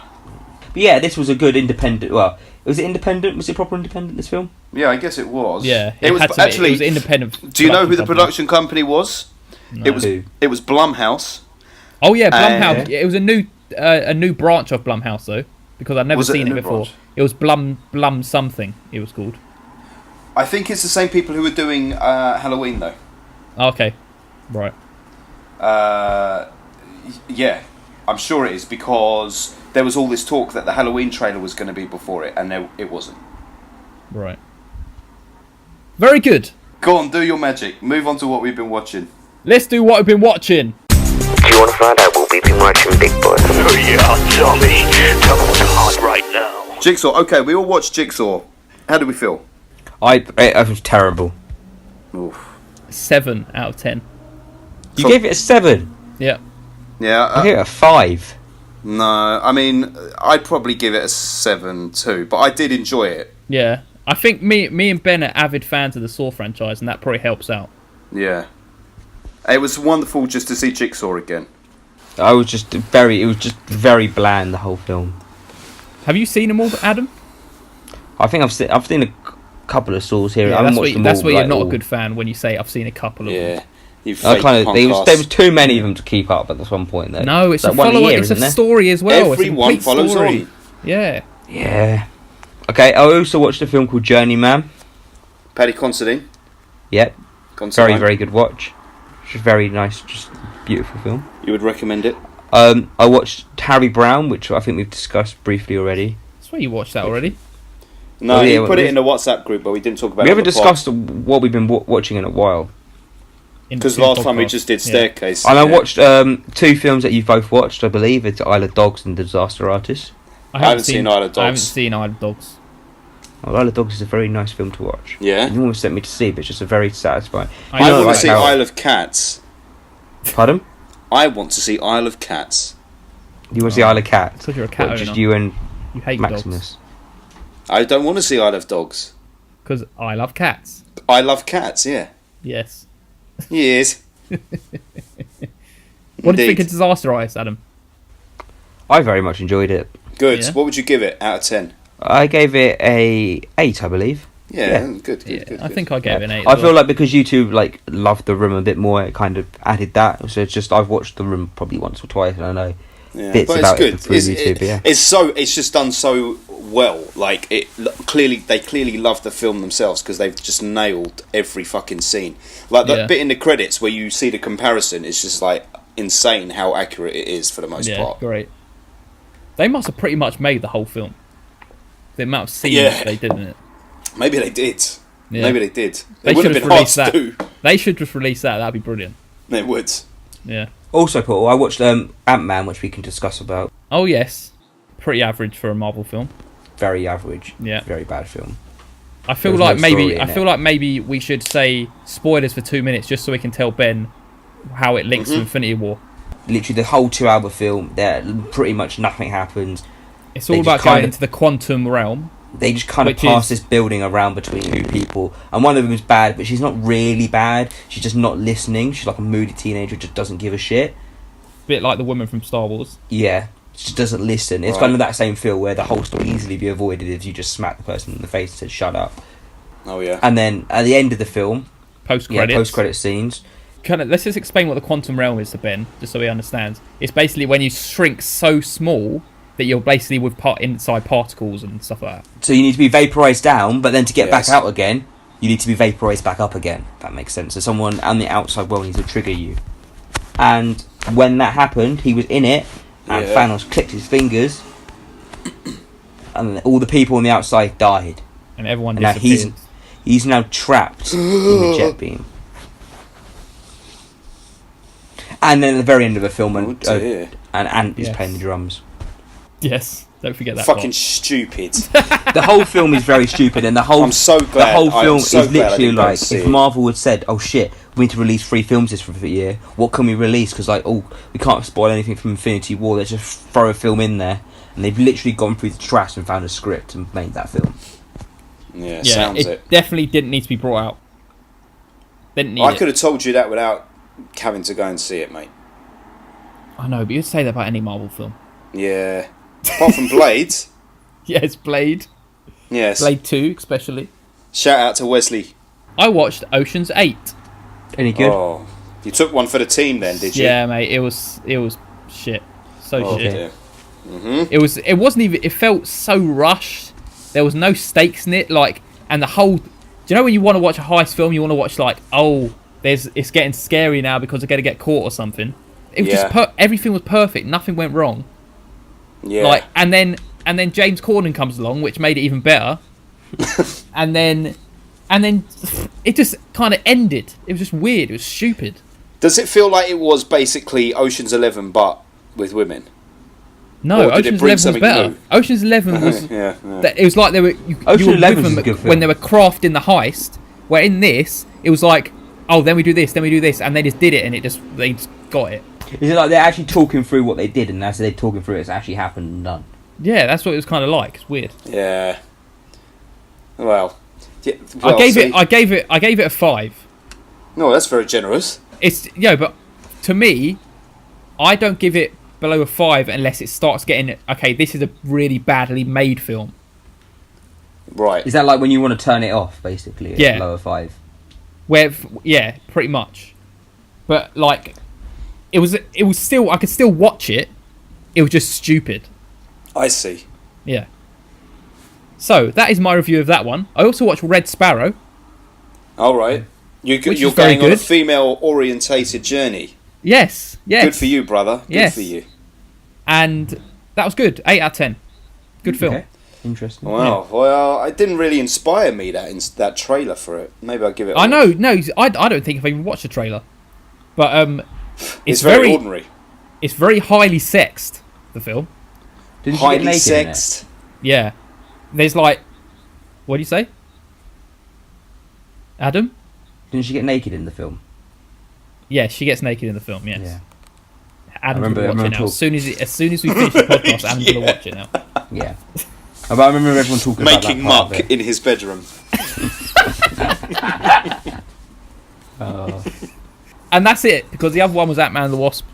But yeah, this was a good independent. Well, was it independent? Was it proper independent, this film? Yeah, I guess it was. Yeah, it was had to be. actually. It was independent. Do you know who the company. production company was? No. It was Blumhouse. Oh yeah, Blumhouse. Yeah. It was a new branch of Blumhouse though, because I'd never Was it seen a it new before. branch? It was Blum something. It was called. I think it's the same people who were doing Halloween though. Okay, right. Yeah, I'm sure it is because there was all this talk that the Halloween trailer was going to be before it, and it wasn't. Right. Very good. Go on, do your magic. Move on to what we've been watching. Let's do what we've been watching. Do you want to find out what we've been watching, big boy? Oh yeah, tell me. Tell me what's hot right now. Jigsaw. Okay, we all watched Jigsaw. How did we feel? I was terrible. Oof. 7 out of 10. You gave it a 7. Yeah. Yeah. I gave it a 5. No, I mean, I'd probably give it a 7 too, but I did enjoy it. Yeah. I think me and Ben are avid fans of the Saw franchise, and that probably helps out. Yeah. It was wonderful just to see Jigsaw again. It was just very bland, the whole film. Have you seen them all, Adam? I think I've seen a couple of Saws here. Yeah, I haven't that's watched them that's all, where you're like, not all. a good fan, when you say I've seen a couple of them. Yeah. You I fake kind of, punk ass. there was too many of them to keep up at one point, though. No, it's like a one follow. year, It's a isn't there? story as well. Everyone it's a complete follows story. on. Yeah. Yeah. Okay, I also watched a film called Journeyman. Paddy Considine. Yep. Considine. Very, very good watch. It's a very nice, just beautiful film. You would recommend it? I watched Harry Brown, which I think we've discussed briefly already. That's why you watched that already. No, Oh, yeah, he put it in the WhatsApp group, but we didn't talk about it. We haven't on the discussed what we've been watching in a while. because last time we just did Staircase. And I watched 2 films that you've both watched, I believe. It's Isle of Dogs and Disaster Artist. I haven't seen Isle of Dogs. I haven't seen Isle of Dogs. Well, Isle of Dogs is a very nice film to watch. Yeah. You almost sent me to see, but it's just a very satisfying. I want like to see how- Isle of Cats. Pardon? I want to see Isle of Cats. You want to see Isle of Cats? Because you're a cat What, just owner. you and You hate Maximus? I don't want to see Isle of Dogs. Because I love cats. I love cats, yeah. Yes. Yes. What did you Indeed. think of Disaster Artist, Adam? I very much enjoyed it. Good. Yeah. What would you give it out of 10? I gave it a 8, I believe. Yeah, Yeah. good. I think I gave it an 8. I feel like because you two like loved The Room a bit more, it kind of added that. So it's just I've watched The Room probably once or twice, and I know bits but about it's good. it from YouTube. But yeah, It's just done so well. Like they clearly love the film themselves because they've just nailed every fucking scene. Like the bit in the credits where you see the comparison, it's just like insane how accurate it is for the most part. Great. They must have pretty much made the whole film. The amount of scenes they did in it. Maybe they did. Yeah. Maybe they did. They It would should have have been hard released to that. do. They should just release that. That'd be brilliant. It would. Yeah. Also, Paul, I watched Ant-Man, which we can discuss about. Oh yes. Pretty average for a Marvel film. Very average. Yeah. Very bad film. I feel There's like no story maybe in it. maybe we should say spoilers for 2 minutes just so we can tell Ben how it links to Infinity War. Literally, the whole 2-hour film, there pretty much nothing happens. It's all They about just going kinda- into the quantum realm. They just kind of Which pass is- this building around between 2 people, and one of them is bad, but she's not really bad. She's just not listening. She's like a moody teenager, just doesn't give a shit. Bit like the woman from Star Wars. Yeah, she just doesn't listen. It's Right. kind of that same feel where the whole story easily be avoided if you just smack the person in the face and said shut up. Oh yeah. And then at the end of the film, Post credits. post-credit scenes. Let's just explain what the quantum realm is to Ben, just so he understands. It's basically when you shrink so small that you're basically with inside particles and stuff like that. So you need to be vaporized down, but then to get Yes. back out again, you need to be vaporized back up again. If that makes sense. So someone on the outside world needs to trigger you. And when that happened, he was in it, and Yeah. Thanos clicked his fingers, and all the people on the outside died. And everyone And now disappears. he's now trapped in the jet beam. And then at the very end of the film, Oh dear. and Ant is Yes. playing the drums. Yes, don't forget that Fucking part. stupid. The whole film is very stupid, and the whole I'm so glad. the whole film I'm so is glad I literally didn't go like see if it. Marvel had said, "Oh shit, we need to release 3 films this for the year. What can we release? Because like, oh, we can't spoil anything from Infinity War. Let's just throw a film in there." And they've literally gone through the trash and found a script and made that film. Yeah, Yeah, sounds it it. definitely didn't need to be brought out. Didn't need I it. could have told you that without having to go and see it, mate. I know, but you'd say that about any Marvel film. Yeah. Apart from Blade. Yes, Blade. Yes. Blade 2, especially. Shout out to Wesley. I watched Ocean's 8. Any good? Oh, you took one for the team then, did you? Yeah, mate, it was shit. So Oh, shit. dear. It wasn't even, it felt so rushed. There was no stakes in it, like, and the whole, do you know when you want to watch a heist film, you want to watch like, oh, it's getting scary now because they're going to get caught or something. It was just everything was perfect, nothing went wrong. Yeah. Like, and then James Corden comes along, which made it even better. and then it just kind of ended. It was just weird. It was stupid. Does it feel like it was basically Ocean's 11 but with women? No, Or did it Ocean's bring 11 was something better. new? Ocean's 11 was... Yeah. It was like they were... You Ocean were 11 with is a them good film. when they were crafting the heist, where in this, it was like, oh, then we do this, and they just did it, and they just got it. Is it like they're actually talking through what they did, and as they're talking through it, it's actually happened and done? Yeah, that's what it was kind of like. It's weird. Yeah. Well, I gave it a 5. No, that's very generous. But to me, I don't give it below a 5 unless it starts getting, okay, this is a really badly made film. Right. Is that like when you want to turn it off, basically? Yeah. Lower 5. Yeah, pretty much. But like, it was still, I could still watch it. It was just stupid. I see. Yeah. So that is my review of that one. I also watched Red Sparrow. All right. You're is very going on a good. female-orientated journey. Yes. Good for you, brother. Good Yes. for you. And that was good. 8 out of 10. Good film. Okay. Interesting. Wow. Well, it didn't really inspire me, that trailer for it. Maybe I'll give it a I watch. know. No, I don't think I've even watched the trailer. But It's very ordinary. It's very highly sexed, the film. Didn't she get Highly naked sexed. Yeah. There's like... What do you say? Adam? in it? Didn't she get naked in the film? Yeah, she gets naked in the film, yes. Yeah. Adam's I going to watch remember it now. talk- As soon as we finish the podcast, Adam's going to watch it now. Yeah. But I remember everyone talking about Making that part muck of it. in his bedroom. And that's it, because the other one was Ant-Man and the Wasp.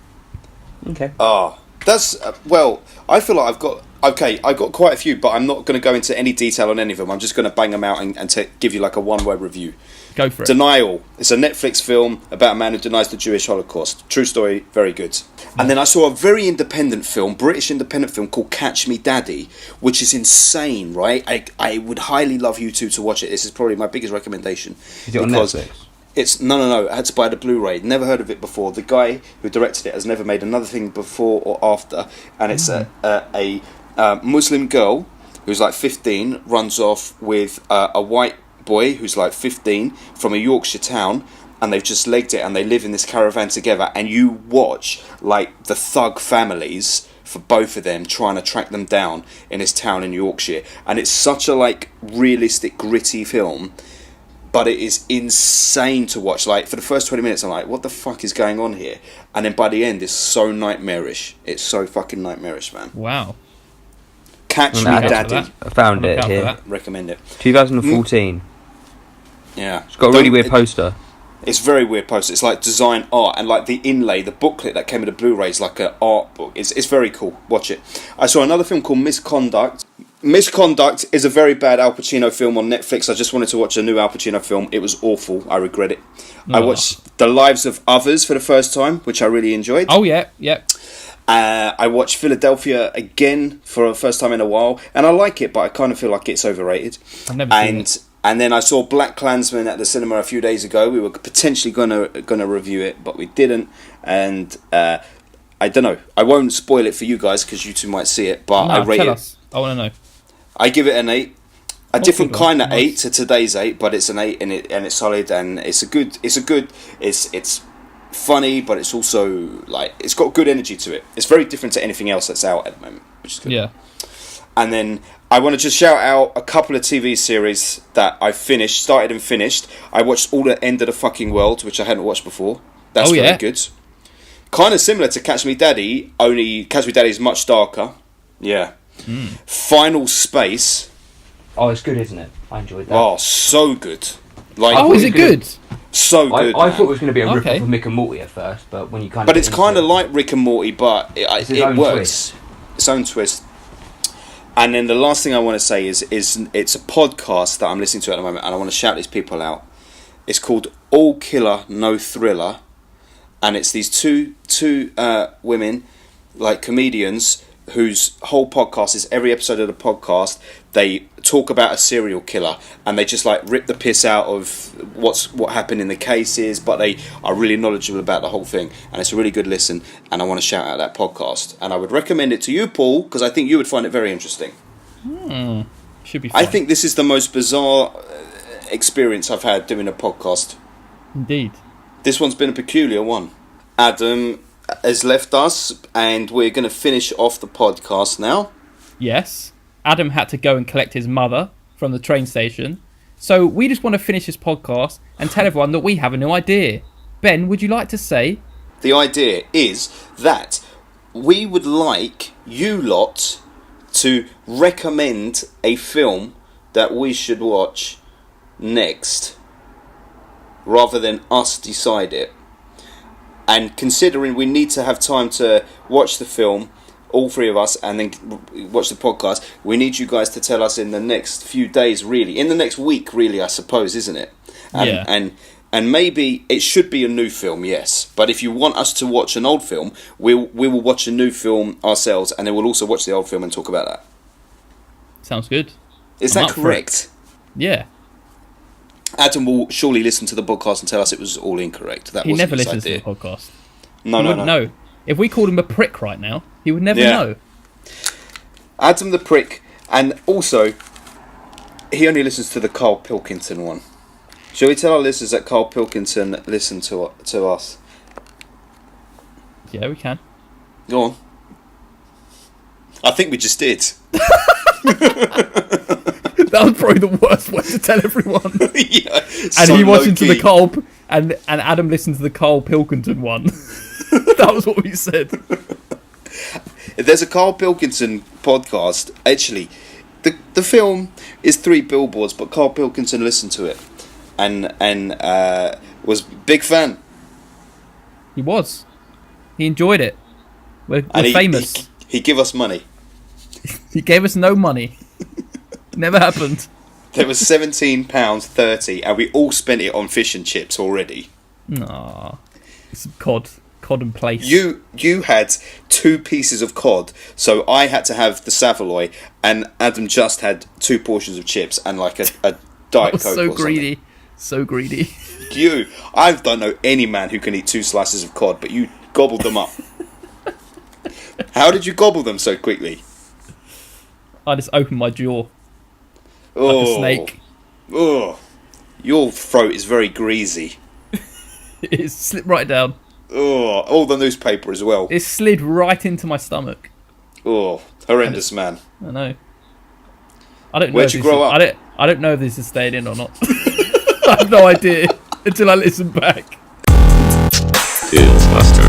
Okay. Oh, that's well. I feel like I got quite a few, but I'm not going to go into any detail on any of them. I'm just going to bang them out and give you like a one-word review. Go for it. Denial. It's a Netflix film about a man who denies the Jewish Holocaust. True story, very good. And then I saw a very independent film, British independent film called Catch Me Daddy, which is insane, right? I would highly love you two to watch it. This is probably my biggest recommendation. Is it on Netflix? It's no. I had to buy the Blu-ray. Never heard of it before. The guy who directed it has never made another thing before or after. And it's a Muslim girl who's like 15 runs off with a white boy who's like 15 from a Yorkshire town, and they've just legged it and they live in this caravan together. And you watch like the thug families for both of them trying to track them down in this town in Yorkshire. And it's such a like realistic, gritty film. But it is insane to watch. Like, for the first 20 minutes, I'm like, what the fuck is going on here? And then by the end, it's so nightmarish. It's so fucking nightmarish, man. Wow. Catch Me Look out for Daddy. that. I found Look it out for here. that. Recommend it. 2014. Yeah. It's got a really weird poster. It's very weird poster. It's like design art, and like the inlay, the booklet that came with the Blu-ray is like an art book. It's very cool. Watch it. I saw another film called Misconduct. Misconduct is a very bad Al Pacino film on Netflix. I just wanted to watch a new Al Pacino film. It was awful. I regret it. I watched The Lives of Others for the first time, which I really enjoyed. Oh, yeah. I watched Philadelphia again for the first time in a while, and I like it, but I kind of feel like it's overrated. I've never seen it. And then I saw Black Klansman at the cinema a few days ago. We were potentially gonna review it, but we didn't. And I don't know. I won't spoil it for you guys because you two might see it. But I rate tell it. us. I want to know. I give it an 8. A different good. kind of Nice. 8 to today's 8, but it's an 8 and it's solid and it's funny, but it's also like it's got good energy to it. It's very different to anything else that's out at the moment, which is good. Yeah. And then I want to just shout out a couple of TV series that I started and finished. I watched all the End of the Fucking World, which I hadn't watched before. That's very good. Kind of similar to Catch Me Daddy, only Catch Me Daddy is much darker. Yeah. Final Space. Oh, it's good, isn't it? I enjoyed that. Oh, so good. Like, Oh, is it good? So good. I thought it was going to be a rip-off Okay. of Mick and Morty at first, but when you kind of... But it's kind of like Rick and Morty, but It's its it own works. twist. Its own twist. And then the last thing I want to say is it's a podcast that I'm listening to at the moment, and I want to shout these people out. It's called All Killer No Thriller, and it's these two women, like comedians, whose whole podcast is every episode of the podcast they talk about a serial killer and they just like rip the piss out of what happened in the cases, but they are really knowledgeable about the whole thing, and it's a really good listen, and I want to shout out that podcast, and I would recommend it to you, Paul, because I think you would find it very interesting. Should be fun. I think this is the most bizarre experience I've had doing a podcast. Indeed. This one's been a peculiar one. Adam has left us, and we're going to finish off the podcast now. Yes. Adam had to go and collect his mother from the train station. So we just want to finish this podcast and tell everyone that we have a new idea. Ben, would you like to say? The idea is that we would like you lot to recommend a film that we should watch next, rather than us decide it. And considering we need to have time to watch the film, all three of us, and then watch the podcast, we need you guys to tell us in the next few days, really. In the next week, really, I suppose, isn't it? And maybe it should be a new film, yes. But if you want us to watch an old film, we will watch a new film ourselves, and then we'll also watch the old film and talk about that. Sounds good. Is that correct? Yeah. Adam will surely listen to the podcast and tell us it was all incorrect. He never listens to the podcast. No. know. If we called him a prick right now, he would never know. Adam the prick, and also, he only listens to the Carl Pilkington one. Shall we tell our listeners that Carl Pilkington listened to us? Yeah, we can. Go on. I think we just did. That was probably the worst way to tell everyone. Yeah, and he watched into the Carl, and Adam listened to the Carl Pilkington one. That was what we said. There's a Carl Pilkington podcast. Actually, the film is 3 billboards, but Carl Pilkington listened to it and was a big fan. He was. He enjoyed it. We're famous. He gave us money. He gave us no money. Never happened. There was £17.30, and we all spent it on fish and chips already. Aww. Some cod and plaice. You had 2 pieces of cod, so I had to have the Savoy, and Adam just had 2 portions of chips and like a Diet Coke. So greedy. So greedy. I don't know any man who can eat 2 slices of cod, but you gobbled them up. How did you gobble them so quickly? I just opened my jaw. Like a snake. Oh, your throat is very greasy. It slipped right down. Oh, all the newspaper as well. It slid right into my stomach. Oh, horrendous, man. I know. I don't know. Where'd you grow up? I don't know if this is staying in or not. I have no idea until I listen back. FilmBusters.